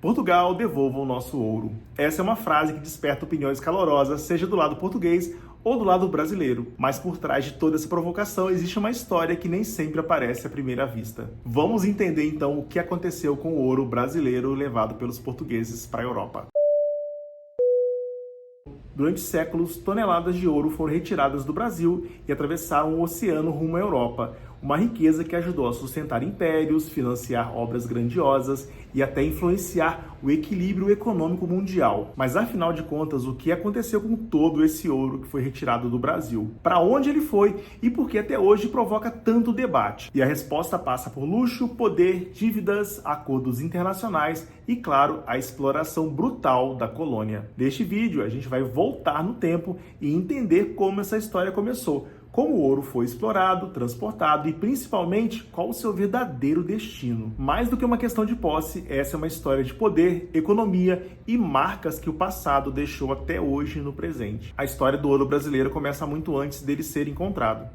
Portugal, devolva o nosso ouro. Essa é uma frase que desperta opiniões calorosas, seja do lado português ou do lado brasileiro. Mas por trás de toda essa provocação existe uma história que nem sempre aparece à primeira vista. Vamos entender então o que aconteceu com o ouro brasileiro levado pelos portugueses para a Europa. Durante séculos, toneladas de ouro foram retiradas do Brasil e atravessaram o oceano rumo à Europa, uma riqueza que ajudou a sustentar impérios, financiar obras grandiosas e até influenciar o equilíbrio econômico mundial. Mas afinal de contas, o que aconteceu com todo esse ouro que foi retirado do Brasil? Para onde ele foi e por que até hoje provoca tanto debate? E a resposta passa por luxo, poder, dívidas, acordos internacionais e, claro, a exploração brutal da colônia. Neste vídeo, a gente vai voltar no tempo e entender como essa história começou, como o ouro foi explorado, transportado e, principalmente, qual o seu verdadeiro destino. Mais do que uma questão de posse, essa é uma história de poder, economia e marcas que o passado deixou até hoje no presente. A história do ouro brasileiro começa muito antes dele ser encontrado.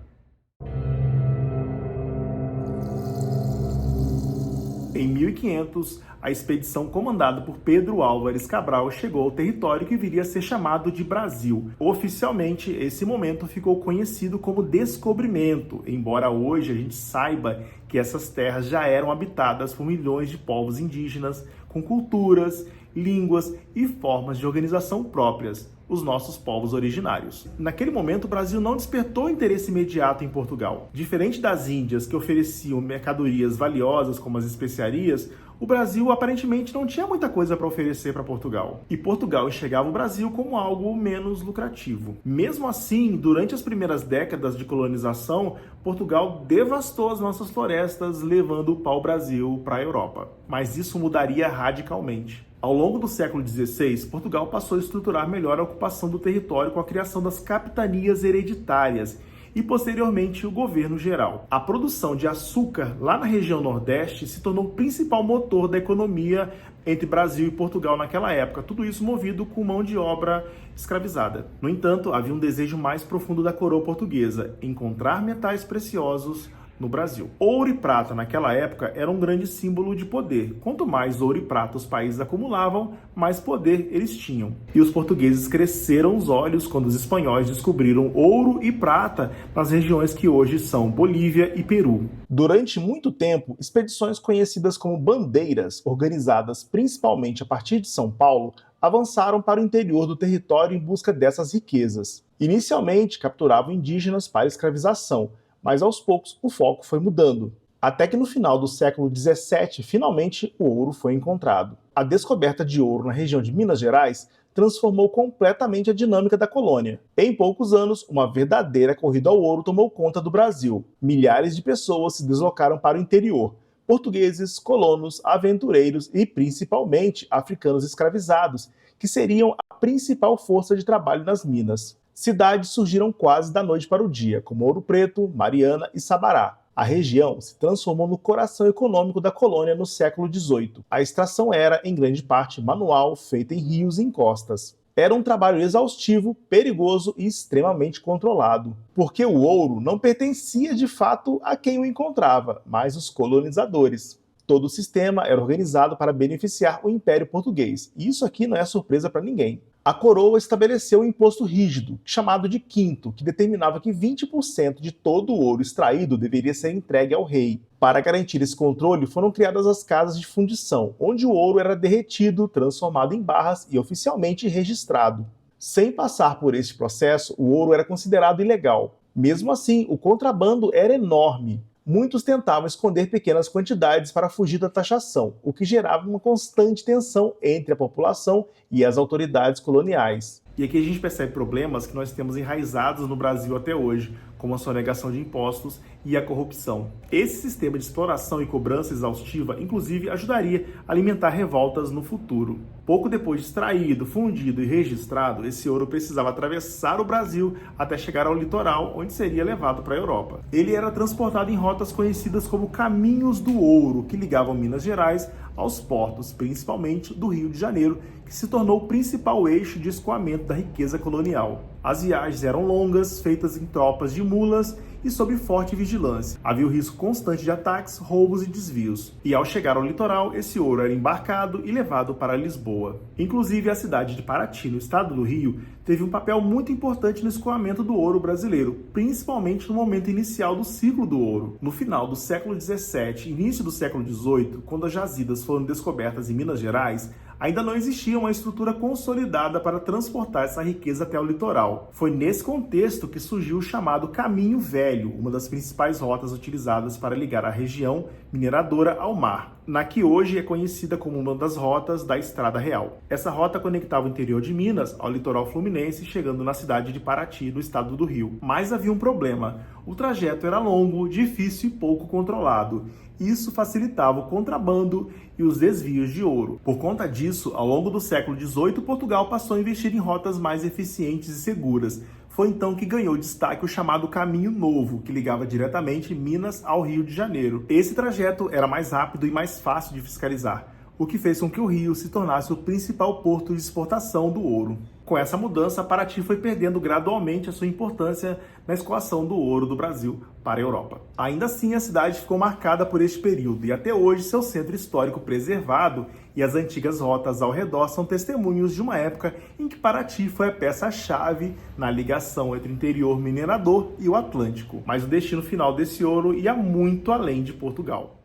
Em 1500, a expedição comandada por Pedro Álvares Cabral chegou ao território que viria a ser chamado de Brasil. Oficialmente, esse momento ficou conhecido como descobrimento, embora hoje a gente saiba que essas terras já eram habitadas por milhões de povos indígenas, com culturas, línguas e formas de organização próprias, os nossos povos originários. Naquele momento, o Brasil não despertou interesse imediato em Portugal. Diferente das Índias, que ofereciam mercadorias valiosas como as especiarias, o Brasil aparentemente não tinha muita coisa para oferecer para Portugal. E Portugal enxergava o Brasil como algo menos lucrativo. Mesmo assim, durante as primeiras décadas de colonização, Portugal devastou as nossas florestas, levando o pau-brasil para a Europa. Mas isso mudaria radicalmente. Ao longo do século XVI, Portugal passou a estruturar melhor a ocupação do território com a criação das capitanias hereditárias e, posteriormente, o governo geral. A produção de açúcar lá na região Nordeste se tornou o principal motor da economia entre Brasil e Portugal naquela época, tudo isso movido com mão de obra escravizada. No entanto, havia um desejo mais profundo da coroa portuguesa: encontrar metais preciosos no Brasil. Ouro e prata naquela época eram um grande símbolo de poder. Quanto mais ouro e prata os países acumulavam, mais poder eles tinham. E os portugueses cresceram os olhos quando os espanhóis descobriram ouro e prata nas regiões que hoje são Bolívia e Peru. Durante muito tempo, expedições conhecidas como bandeiras, organizadas principalmente a partir de São Paulo, avançaram para o interior do território em busca dessas riquezas. Inicialmente, capturavam indígenas para escravização, mas aos poucos o foco foi mudando. Até que no final do século XVII, finalmente o ouro foi encontrado. A descoberta de ouro na região de Minas Gerais transformou completamente a dinâmica da colônia. Em poucos anos, uma verdadeira corrida ao ouro tomou conta do Brasil. Milhares de pessoas se deslocaram para o interior. Portugueses, colonos, aventureiros e, principalmente, africanos escravizados, que seriam a principal força de trabalho nas minas. Cidades surgiram quase da noite para o dia, como Ouro Preto, Mariana e Sabará. A região se transformou no coração econômico da colônia no século XVIII. A extração era, em grande parte, manual, feita em rios e encostas. Era um trabalho exaustivo, perigoso e extremamente controlado, porque o ouro não pertencia de fato a quem o encontrava, mas os colonizadores. Todo o sistema era organizado para beneficiar o Império Português, e isso aqui não é surpresa para ninguém. A coroa estabeleceu um imposto rígido, chamado de quinto, que determinava que 20% de todo o ouro extraído deveria ser entregue ao rei. Para garantir esse controle, foram criadas as casas de fundição, onde o ouro era derretido, transformado em barras e oficialmente registrado. Sem passar por este processo, o ouro era considerado ilegal. Mesmo assim, o contrabando era enorme. Muitos tentavam esconder pequenas quantidades para fugir da taxação, o que gerava uma constante tensão entre a população e as autoridades coloniais. E aqui a gente percebe problemas que nós temos enraizados no Brasil até hoje, como a sonegação de impostos e a corrupção. Esse sistema de exploração e cobrança exaustiva, inclusive, ajudaria a alimentar revoltas no futuro. Pouco depois de extraído, fundido e registrado, esse ouro precisava atravessar o Brasil até chegar ao litoral, onde seria levado para a Europa. Ele era transportado em rotas conhecidas como Caminhos do Ouro, que ligavam Minas Gerais aos portos, principalmente do Rio de Janeiro, que se tornou o principal eixo de escoamento da riqueza colonial. As viagens eram longas, feitas em tropas de mulas e sob forte vigilância. Havia o risco constante de ataques, roubos e desvios. E ao chegar ao litoral, esse ouro era embarcado e levado para Lisboa. Inclusive, a cidade de Paraty, no estado do Rio, teve um papel muito importante no escoamento do ouro brasileiro, principalmente no momento inicial do ciclo do ouro. No final do século XVII e início do século XVIII, quando as jazidas foram descobertas em Minas Gerais, ainda não existia uma estrutura consolidada para transportar essa riqueza até o litoral. Foi nesse contexto que surgiu o chamado Caminho Velho, uma das principais rotas utilizadas para ligar a região mineradora ao mar, na que hoje é conhecida como uma das rotas da Estrada Real. Essa rota conectava o interior de Minas ao litoral fluminense, chegando na cidade de Paraty, no estado do Rio. Mas havia um problema: o trajeto era longo, difícil e pouco controlado. Isso facilitava o contrabando e os desvios de ouro. Por conta disso, ao longo do século XVIII, Portugal passou a investir em rotas mais eficientes e seguras. Foi então que ganhou destaque o chamado Caminho Novo, que ligava diretamente Minas ao Rio de Janeiro. Esse trajeto era mais rápido e mais fácil de fiscalizar, o que fez com que o Rio se tornasse o principal porto de exportação do ouro. Com essa mudança, Paraty foi perdendo gradualmente a sua importância na escoação do ouro do Brasil para a Europa. Ainda assim, a cidade ficou marcada por este período e até hoje seu centro histórico preservado e as antigas rotas ao redor são testemunhos de uma época em que Paraty foi a peça-chave na ligação entre o interior minerador e o Atlântico. Mas o destino final desse ouro ia muito além de Portugal.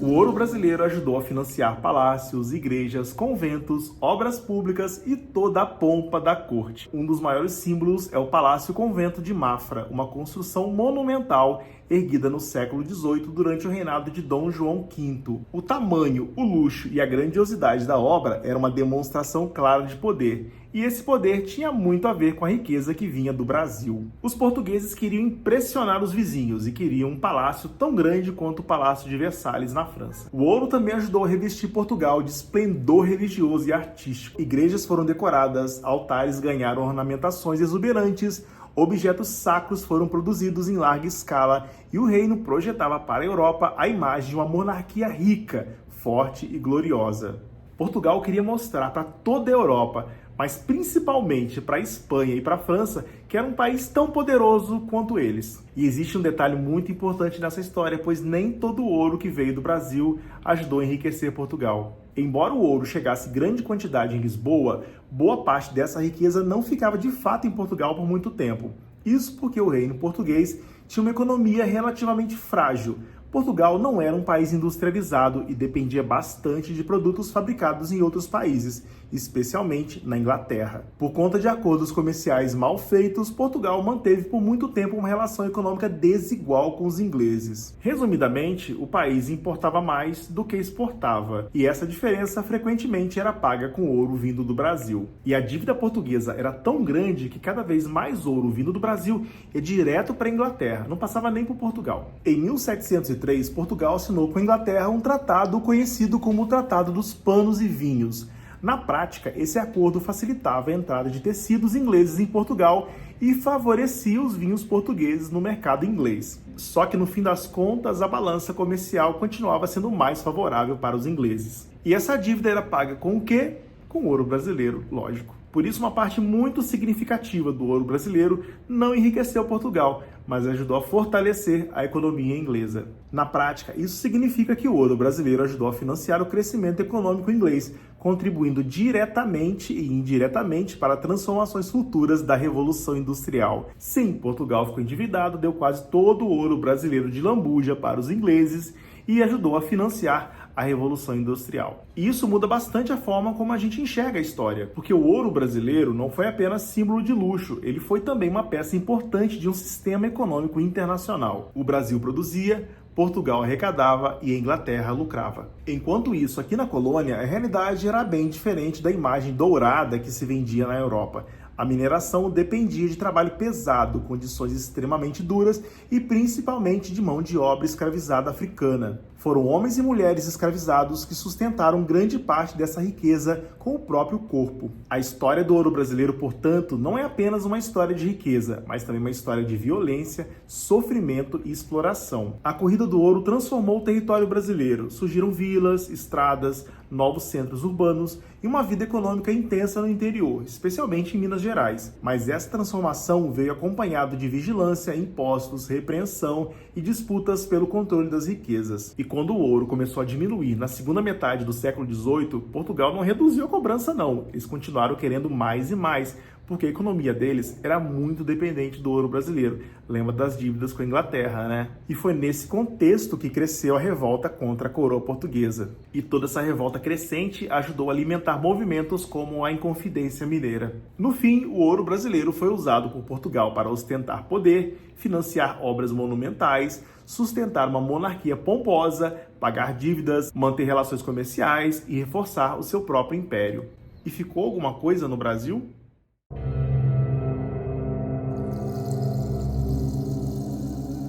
O ouro brasileiro ajudou a financiar palácios, igrejas, conventos, obras públicas e toda a pompa da corte. Um dos maiores símbolos é o Palácio Convento de Mafra, uma construção monumental erguida no século XVIII durante o reinado de Dom João V. O tamanho, o luxo e a grandiosidade da obra era uma demonstração clara de poder, e esse poder tinha muito a ver com a riqueza que vinha do Brasil. Os portugueses queriam impressionar os vizinhos e queriam um palácio tão grande quanto o Palácio de Versalhes na França. O ouro também ajudou a revestir Portugal de esplendor religioso e artístico. Igrejas foram decoradas, altares ganharam ornamentações exuberantes, objetos sacros foram produzidos em larga escala e o reino projetava para a Europa a imagem de uma monarquia rica, forte e gloriosa. Portugal queria mostrar para toda a Europa, mas principalmente para a Espanha e para a França, que era um país tão poderoso quanto eles. E existe um detalhe muito importante nessa história, pois nem todo o ouro que veio do Brasil ajudou a enriquecer Portugal. Embora o ouro chegasse em grande quantidade em Lisboa, boa parte dessa riqueza não ficava de fato em Portugal por muito tempo. Isso porque o reino português tinha uma economia relativamente frágil. Portugal não era um país industrializado e dependia bastante de produtos fabricados em outros países, especialmente na Inglaterra. Por conta de acordos comerciais mal feitos, Portugal manteve por muito tempo uma relação econômica desigual com os ingleses. Resumidamente, o país importava mais do que exportava, e essa diferença frequentemente era paga com ouro vindo do Brasil. E a dívida portuguesa era tão grande que cada vez mais ouro vindo do Brasil ia direto para a Inglaterra, não passava nem por Portugal. Em 1703, Portugal assinou com a Inglaterra um tratado conhecido como o Tratado dos Panos e Vinhos. Na prática, esse acordo facilitava a entrada de tecidos ingleses em Portugal e favorecia os vinhos portugueses no mercado inglês. Só que no fim das contas, a balança comercial continuava sendo mais favorável para os ingleses. E essa dívida era paga com o quê? Com ouro brasileiro, lógico. Por isso, uma parte muito significativa do ouro brasileiro não enriqueceu Portugal, mas ajudou a fortalecer a economia inglesa. Na prática, isso significa que o ouro brasileiro ajudou a financiar o crescimento econômico inglês, contribuindo diretamente e indiretamente para transformações futuras da Revolução Industrial. Sim, Portugal ficou endividado, deu quase todo o ouro brasileiro de lambuja para os ingleses e ajudou a financiar a Revolução Industrial. E isso muda bastante a forma como a gente enxerga a história, porque o ouro brasileiro não foi apenas símbolo de luxo, ele foi também uma peça importante de um sistema econômico internacional. O Brasil produzia, Portugal arrecadava e a Inglaterra lucrava. Enquanto isso, aqui na colônia, a realidade era bem diferente da imagem dourada que se vendia na Europa. A mineração dependia de trabalho pesado, condições extremamente duras e principalmente de mão de obra escravizada africana. Foram homens e mulheres escravizados que sustentaram grande parte dessa riqueza com o próprio corpo. A história do ouro brasileiro, portanto, não é apenas uma história de riqueza, mas também uma história de violência, sofrimento e exploração. A corrida do ouro transformou o território brasileiro. Surgiram vilas, estradas, novos centros urbanos e uma vida econômica intensa no interior, especialmente em Minas Gerais. Mas essa transformação veio acompanhada de vigilância, impostos, repreensão e disputas pelo controle das riquezas. E quando o ouro começou a diminuir na segunda metade do século XVIII, Portugal não reduziu a cobrança não, eles continuaram querendo mais e mais, porque a economia deles era muito dependente do ouro brasileiro. Lembra das dívidas com a Inglaterra, né? E foi nesse contexto que cresceu a revolta contra a coroa portuguesa. E toda essa revolta crescente ajudou a alimentar movimentos como a Inconfidência Mineira. No fim, o ouro brasileiro foi usado por Portugal para ostentar poder, financiar obras monumentais, sustentar uma monarquia pomposa, pagar dívidas, manter relações comerciais e reforçar o seu próprio império. E ficou alguma coisa no Brasil?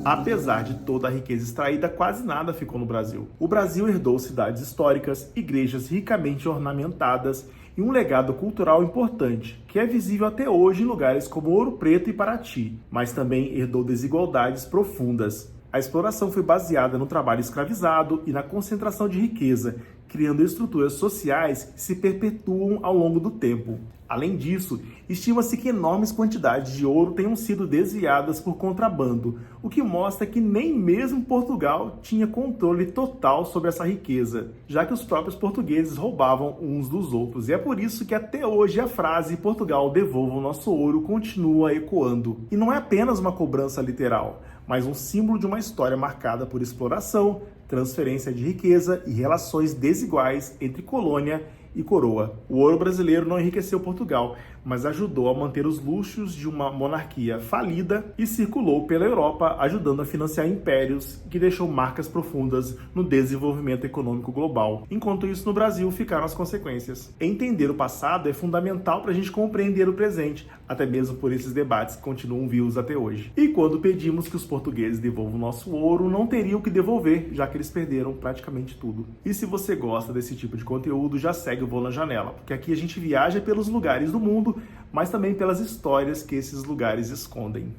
Apesar de toda a riqueza extraída, quase nada ficou no Brasil. O Brasil herdou cidades históricas, igrejas ricamente ornamentadas e um legado cultural importante, que é visível até hoje em lugares como Ouro Preto e Paraty, mas também herdou desigualdades profundas. A exploração foi baseada no trabalho escravizado e na concentração de riqueza, criando estruturas sociais que se perpetuam ao longo do tempo. Além disso, estima-se que enormes quantidades de ouro tenham sido desviadas por contrabando, o que mostra que nem mesmo Portugal tinha controle total sobre essa riqueza, já que os próprios portugueses roubavam uns dos outros. E é por isso que até hoje a frase "Portugal, devolva o nosso ouro" continua ecoando. E não é apenas uma cobrança literal, mas um símbolo de uma história marcada por exploração, transferência de riqueza e relações desiguais entre colônia e coroa. O ouro brasileiro não enriqueceu Portugal, mas ajudou a manter os luxos de uma monarquia falida e circulou pela Europa, ajudando a financiar impérios, que deixou marcas profundas no desenvolvimento econômico global. Enquanto isso, no Brasil ficaram as consequências. Entender o passado é fundamental para a gente compreender o presente, até mesmo por esses debates que continuam vivos até hoje. E quando pedimos que os portugueses devolvam o nosso ouro, não teriam que devolver, já que eles perderam praticamente tudo. E se você gosta desse tipo de conteúdo, já segue o Voo na Janela, porque aqui a gente viaja pelos lugares do mundo, mas também pelas histórias que esses lugares escondem.